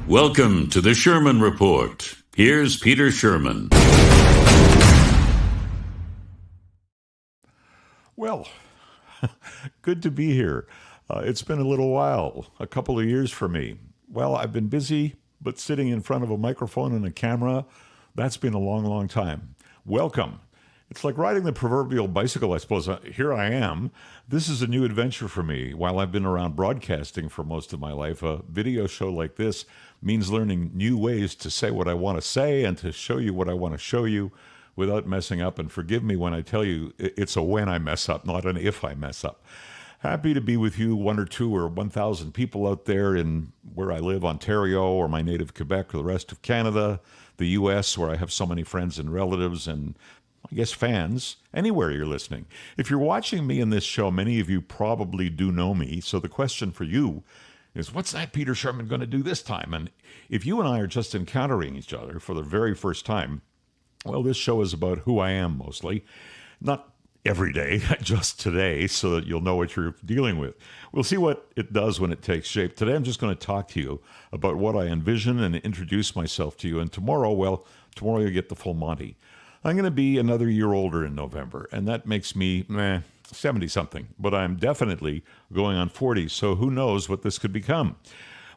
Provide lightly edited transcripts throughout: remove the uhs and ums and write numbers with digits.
Welcome to the Shurman Report. Here's Peter Shurman. Well, good to be here. It's been a little while, a couple of years for me. Well, I've been busy, but sitting in front of a microphone and a camera, that's been a long, long time. Welcome. It's like riding the proverbial bicycle, I suppose. Here I am. This is a new adventure for me. While I've been around broadcasting for most of my life, a video show like this means learning new ways to say what I want to say and to show you what I want to show you without messing up. And forgive me when I tell you it's a when I mess up, not an if I mess up. Happy to be with you, 1 or 2 or 1,000 people out there in where I live, Ontario, or my native Quebec, or the rest of Canada, the U.S., where I have so many friends and relatives and I guess fans, anywhere you're listening. If you're watching me in this show, many of you probably do know me. So the question for you is, what's that Peter Shurman going to do this time? And if you and I are just encountering each other for the very first time, well, this show is about who I am mostly. Not every day, just today, so that you'll know what you're dealing with. We'll see what it does when it takes shape. Today, I'm just going to talk to you about what I envision and introduce myself to you. And tomorrow you'll get the full Monty. I'm going to be another year older in November, and that makes me 70-something. But I'm definitely going on 40, so who knows what this could become.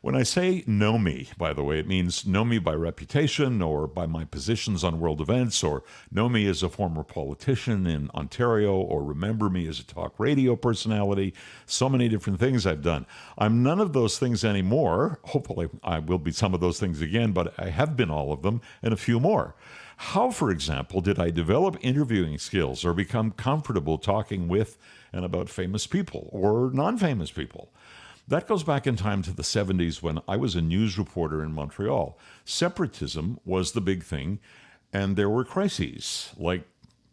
When I say know me, by the way, it means know me by reputation or by my positions on world events, or know me as a former politician in Ontario, or remember me as a talk radio personality. So many different things I've done. I'm none of those things anymore. Hopefully I will be some of those things again, but I have been all of them and a few more. How, for example, did I develop interviewing skills or become comfortable talking with and about famous people or non-famous people? That goes back in time to the 70s when I was a news reporter in Montreal. Separatism was the big thing, and there were crises like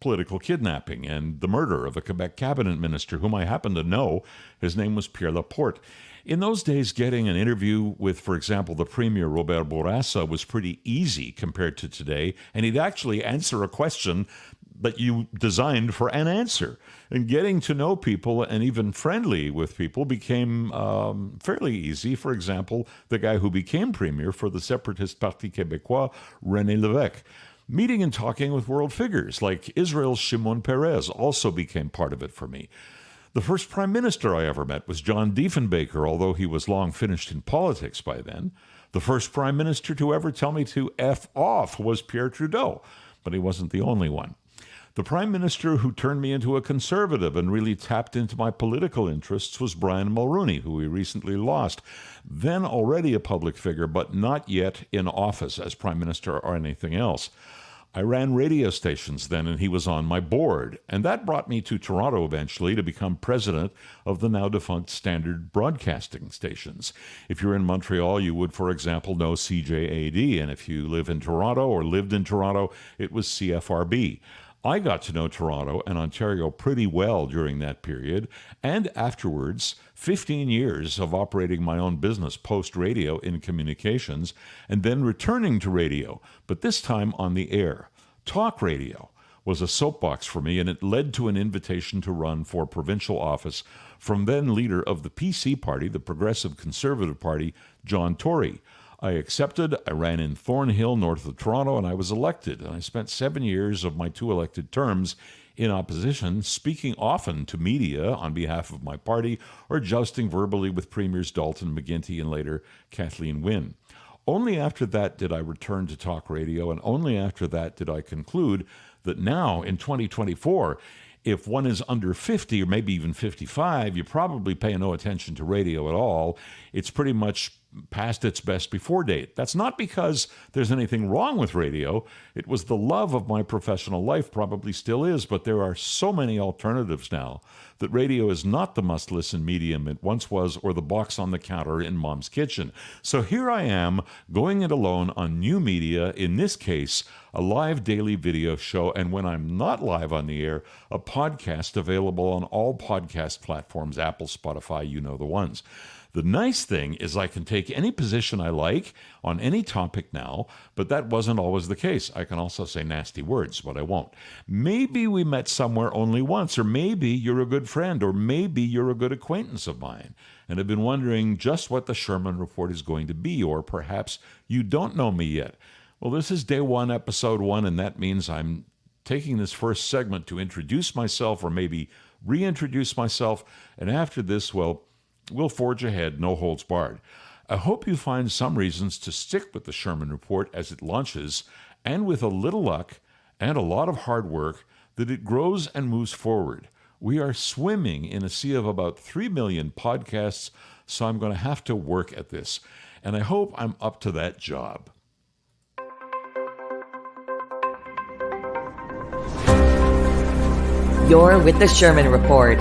political kidnapping and the murder of a Quebec cabinet minister whom I happen to know. His name was Pierre Laporte. In those days, getting an interview with, for example, the Premier Robert Bourassa was pretty easy compared to today, and he'd actually answer a question that you designed for an answer. And getting to know people and even friendly with people became fairly easy. For example, the guy who became Premier for the separatist Parti Québécois, René Lévesque. Meeting and talking with world figures like Israel's Shimon Peres also became part of it for me. The first prime minister I ever met was John Diefenbaker, although he was long finished in politics by then. The first prime minister to ever tell me to F off was Pierre Trudeau, but he wasn't the only one. The prime minister who turned me into a conservative and really tapped into my political interests was Brian Mulroney, who we recently lost. Then already a public figure, but not yet in office as prime minister or anything else. I ran radio stations then, and he was on my board. And that brought me to Toronto eventually to become president of the now-defunct Standard Broadcasting Stations. If you're in Montreal, you would, for example, know CJAD. And if you live in Toronto or lived in Toronto, it was CFRB. I got to know Toronto and Ontario pretty well during that period, and afterwards, 15 years of operating my own business post-radio in communications, and then returning to radio, but this time on the air. Talk radio was a soapbox for me, and it led to an invitation to run for provincial office from then leader of the PC Party, the Progressive Conservative Party, John Tory. I accepted, I ran in Thornhill, north of Toronto, and I was elected. And I spent 7 years of my 2 elected terms in opposition, speaking often to media on behalf of my party or jousting verbally with Premiers Dalton McGuinty and later Kathleen Wynne. Only after that did I return to talk radio, and only after that did I conclude that now, in 2024, if one is under 50 or maybe even 55, you probably pay no attention to radio at all. It's pretty much past its best before date. That's not because there's anything wrong with radio. It was the love of my professional life, probably still is, but there are so many alternatives now that radio is not the must-listen medium it once was, or the box on the counter in mom's kitchen. So here I am, going it alone on new media, in this case, a live daily video show, and when I'm not live on the air, a podcast available on all podcast platforms, Apple, Spotify, you know the ones. The nice thing is I can take any position I like on any topic now, but that wasn't always the case. I can also say nasty words, but I won't. Maybe we met somewhere only once, or maybe you're a good friend, or maybe you're a good acquaintance of mine, and have been wondering just what the Shurman Report is going to be, or perhaps you don't know me yet. Well, this is day one, episode one, and that means I'm taking this first segment to introduce myself, or maybe reintroduce myself, and after this, well, we'll forge ahead, no holds barred. I hope you find some reasons to stick with the Shurman Report as it launches, and with a little luck and a lot of hard work, that it grows and moves forward. We are swimming in a sea of about 3 million podcasts, so I'm going to have to work at this, and I hope I'm up to that job. You're with the Shurman Report,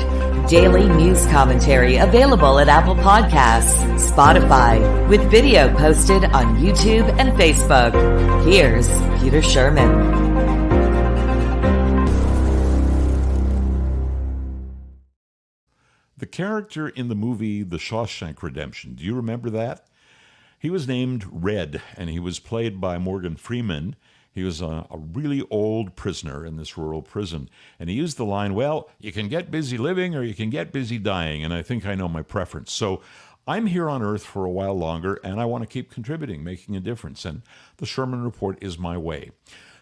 daily news commentary available at Apple Podcasts, Spotify, with video posted on YouTube and Facebook. Here's Peter Shurman. The character in the movie The Shawshank Redemption, do you remember that? He was named Red, and he was played by Morgan Freeman. He was a really old prisoner in this rural prison, and he used the line, well, you can get busy living or you can get busy dying, and I think I know my preference. So I'm here on Earth for a while longer, and I want to keep contributing, making a difference, and the Shurman Report is my way.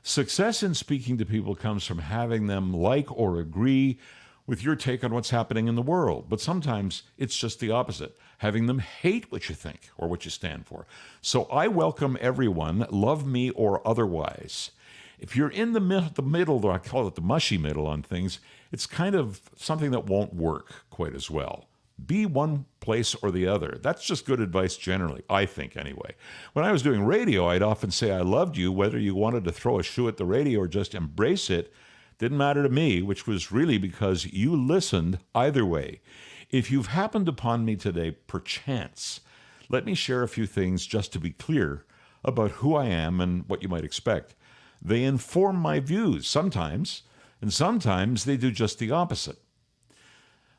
Success in speaking to people comes from having them like or agree with your take on what's happening in the world. But sometimes it's just the opposite, having them hate what you think or what you stand for. So I welcome everyone, love me or otherwise. If you're in the middle, or I call it the mushy middle on things, it's kind of something that won't work quite as well. Be one place or the other. That's just good advice generally, I think anyway. When I was doing radio, I'd often say I loved you, whether you wanted to throw a shoe at the radio or just embrace it. Didn't matter to me, which was really because you listened either way. If you've happened upon me today, perchance, let me share a few things just to be clear about who I am and what you might expect. They inform my views sometimes, and sometimes they do just the opposite.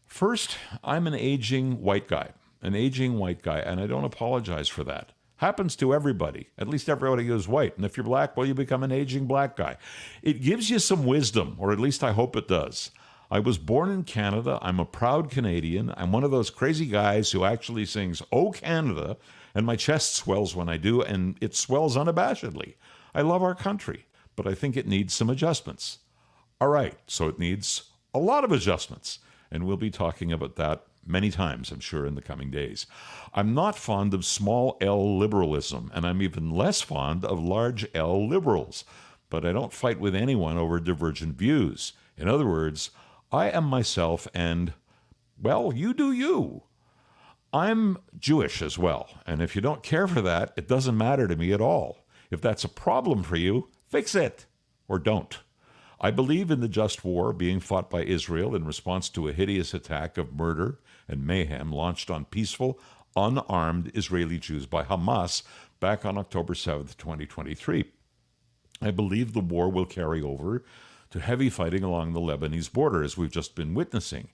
First, I'm an aging white guy, and I don't apologize for that. Happens to everybody, at least everybody who's white. And if you're black, well, you become an aging black guy. It gives you some wisdom, or at least I hope it does. I was born in Canada. I'm a proud Canadian. I'm one of those crazy guys who actually sings, "Oh, Canada," and my chest swells when I do, and it swells unabashedly. I love our country, but I think it needs some adjustments. All right, so it needs a lot of adjustments, and we'll be talking about that many times, I'm sure, in the coming days. I'm not fond of small L liberalism, and I'm even less fond of large L liberals. But I don't fight with anyone over divergent views. In other words, I am myself and, well, you do you. I'm Jewish as well, and if you don't care for that, it doesn't matter to me at all. If that's a problem for you, fix it, or don't. I believe in the just war being fought by Israel in response to a hideous attack of murder and mayhem launched on peaceful, unarmed Israeli Jews by Hamas back on October 7th, 2023. I believe the war will carry over to heavy fighting along the Lebanese border, as we've just been witnessing.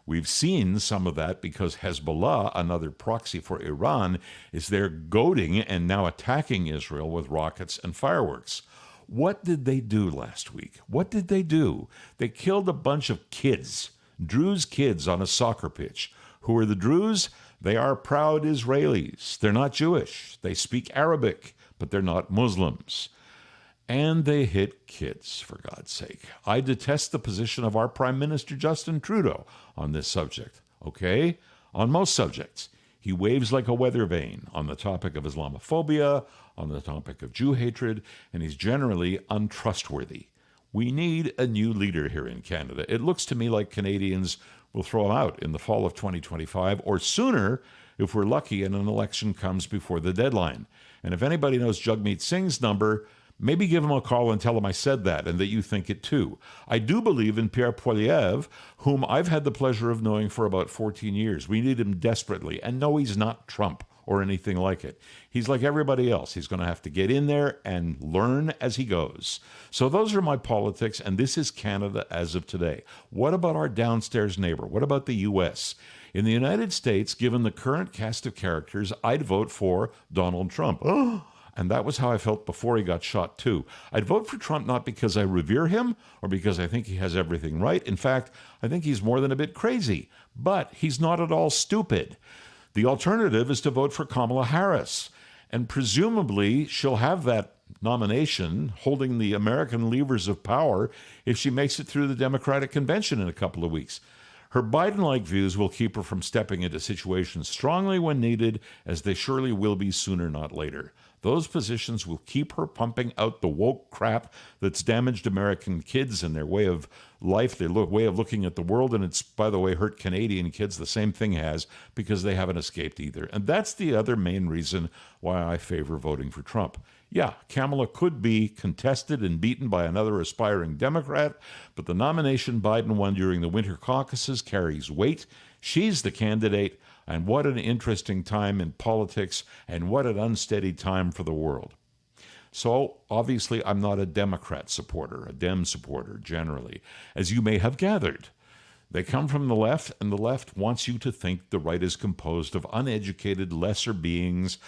We've seen some of that because Hezbollah, another proxy for Iran, is there goading and now attacking Israel with rockets and fireworks. What did they do last week? What did they do? They killed a bunch of kids, Druze kids on a soccer pitch. Who are the Druze? They are proud Israelis. They're not Jewish. They speak Arabic, but they're not Muslims. And they hit kids, for God's sake. I detest the position of our Prime Minister Justin Trudeau on this subject, okay? On most subjects. He waves like a weather vane on the topic of Islamophobia, on the topic of Jew hatred, and he's generally untrustworthy. We need a new leader here in Canada. It looks to me like Canadians will throw him out in the fall of 2025, or sooner if we're lucky and an election comes before the deadline. And if anybody knows Jagmeet Singh's number, maybe give him a call and tell him I said that and that you think it too. I do believe in Pierre Poilievre, whom I've had the pleasure of knowing for about 14 years. We need him desperately. And no, he's not Trump or anything like it. He's like everybody else. He's going to have to get in there and learn as he goes. So those are my politics, and this is Canada as of today. What about our downstairs neighbor? What about the U.S.? In the United States, given the current cast of characters, I'd vote for Donald Trump. And that was how I felt before he got shot, too. I'd vote for Trump not because I revere him or because I think he has everything right. In fact, I think he's more than a bit crazy. But he's not at all stupid. The alternative is to vote for Kamala Harris. And presumably, she'll have that nomination holding the American levers of power if she makes it through the Democratic convention in a couple of weeks. Her Biden-like views will keep her from stepping into situations strongly when needed, as they surely will be sooner, not later. Those positions will keep her pumping out the woke crap that's damaged American kids and their way of life, their way of looking at the world. And it's, by the way, hurt Canadian kids. The same thing has, because they haven't escaped either. And that's the other main reason why I favor voting for Trump. Yeah, Kamala could be contested and beaten by another aspiring Democrat, but the nomination Biden won during the winter caucuses carries weight. She's the candidate. And what an interesting time in politics, and what an unsteady time for the world. So, obviously, I'm not a Democrat supporter, a Dem supporter, generally, as you may have gathered. They come from the left, and the left wants you to think the right is composed of uneducated, lesser beings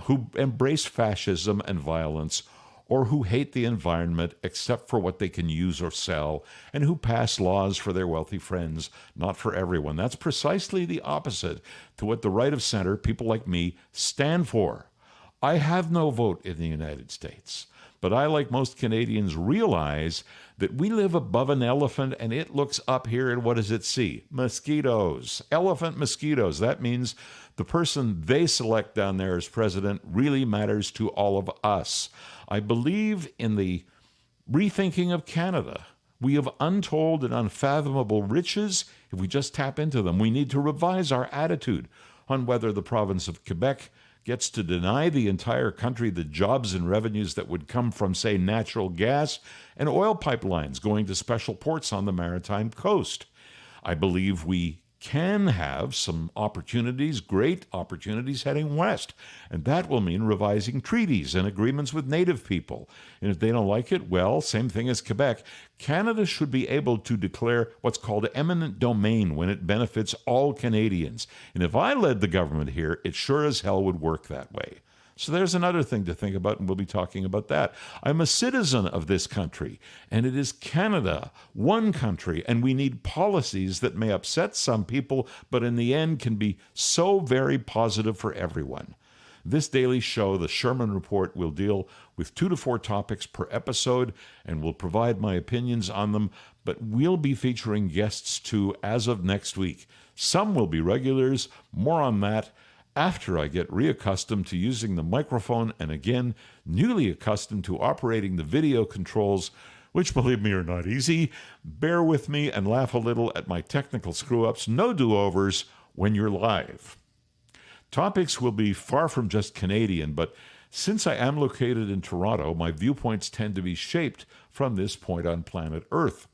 who embrace fascism and violence, or who hate the environment except for what they can use or sell, and who pass laws for their wealthy friends, not for everyone. That's precisely the opposite to what the right of center, people like me, stand for. I have no vote in the United States, but I, like most Canadians, realize that we live above an elephant and it looks up here and what does it see? Mosquitoes. Elephant mosquitoes. That means the person they select down there as president really matters to all of us. I believe in the rethinking of Canada. We have untold and unfathomable riches if we just tap into them. We need to revise our attitude on whether the province of Quebec gets to deny the entire country the jobs and revenues that would come from, say, natural gas and oil pipelines going to special ports on the maritime coast. I believe we can have some opportunities, great opportunities heading west. And that will mean revising treaties and agreements with Native people. And if they don't like it, well, same thing as Quebec. Canada should be able to declare what's called eminent domain when it benefits all Canadians. And if I led the government here, it sure as hell would work that way. So there's another thing to think about, and we'll be talking about that. I'm a citizen of this country, and it is Canada, one country, and we need policies that may upset some people, but in the end can be so very positive for everyone. This daily show, the Shurman Report, will deal with 2 to 4 topics per episode, and will provide my opinions on them, but we'll be featuring guests too as of next week. Some will be regulars, more on that after I get reaccustomed to using the microphone and, again, newly accustomed to operating the video controls, which, believe me, are not easy. Bear with me and laugh a little at my technical screw-ups. No do-overs when you're live. Topics will be far from just Canadian, but since I am located in Toronto, my viewpoints tend to be shaped from this point on planet Earth.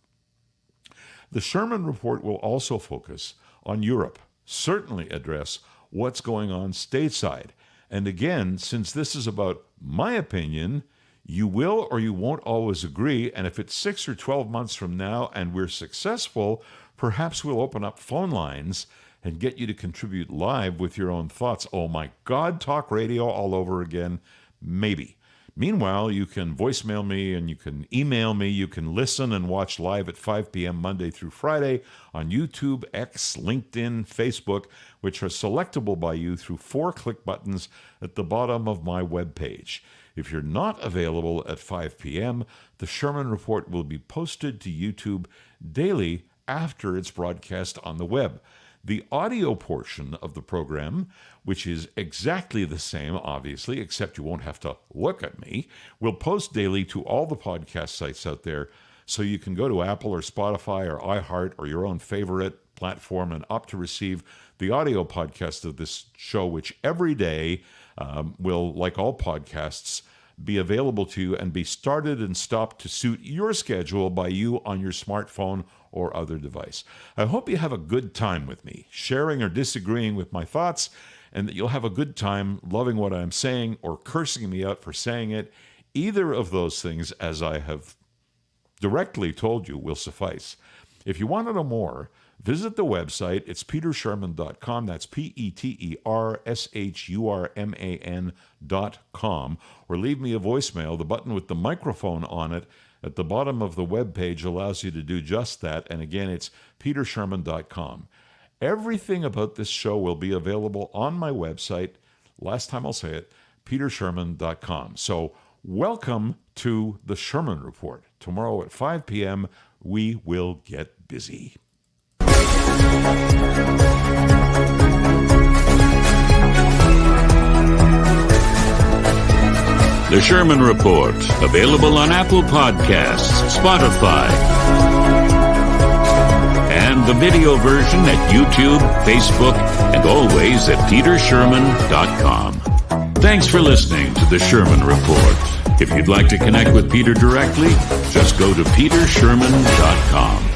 The Shurman Report will also focus on Europe, certainly address what's going on stateside. And again, since this is about my opinion, you will or you won't always agree. And if it's 6 or 12 months from now and we're successful, perhaps we'll open up phone lines and get you to contribute live with your own thoughts. Oh my God, talk radio all over again? Maybe. Meanwhile, you can voicemail me and you can email me. You can listen and watch live at 5 p.m. Monday through Friday on YouTube, X, LinkedIn, Facebook, which are selectable by you through 4 click buttons at the bottom of my webpage. If you're not available at 5 p.m., the Shurman Report will be posted to YouTube daily after it's broadcast on the web. The audio portion of the program, which is exactly the same, obviously, except you won't have to look at me, will post daily to all the podcast sites out there, so you can go to Apple or Spotify or iHeart or your own favorite platform and opt to receive the audio podcast of this show, which every day will, like all podcasts, be available to you and be started and stopped to suit your schedule by you on your smartphone or other device. I hope you have a good time with me, sharing or disagreeing with my thoughts, and that you'll have a good time loving what I'm saying or cursing me out for saying it. Either of those things, as I have directly told you, will suffice. If you want to know more, visit the website. It's petershurman.com. That's petershurman.com. Or leave me a voicemail. The button with the microphone on it at the bottom of the webpage allows you to do just that. And again, it's petershurman.com. Everything about this show will be available on my website. Last time I'll say it, petershurman.com. So welcome to the Shurman Report. Tomorrow at 5 p.m., we will get busy. The Shurman Report, available on Apple Podcasts, Spotify, and the video version at YouTube, Facebook, and always at petershurman.com. Thanks for listening to the Shurman Report. If you'd like to connect with Peter directly, just go to petershurman.com.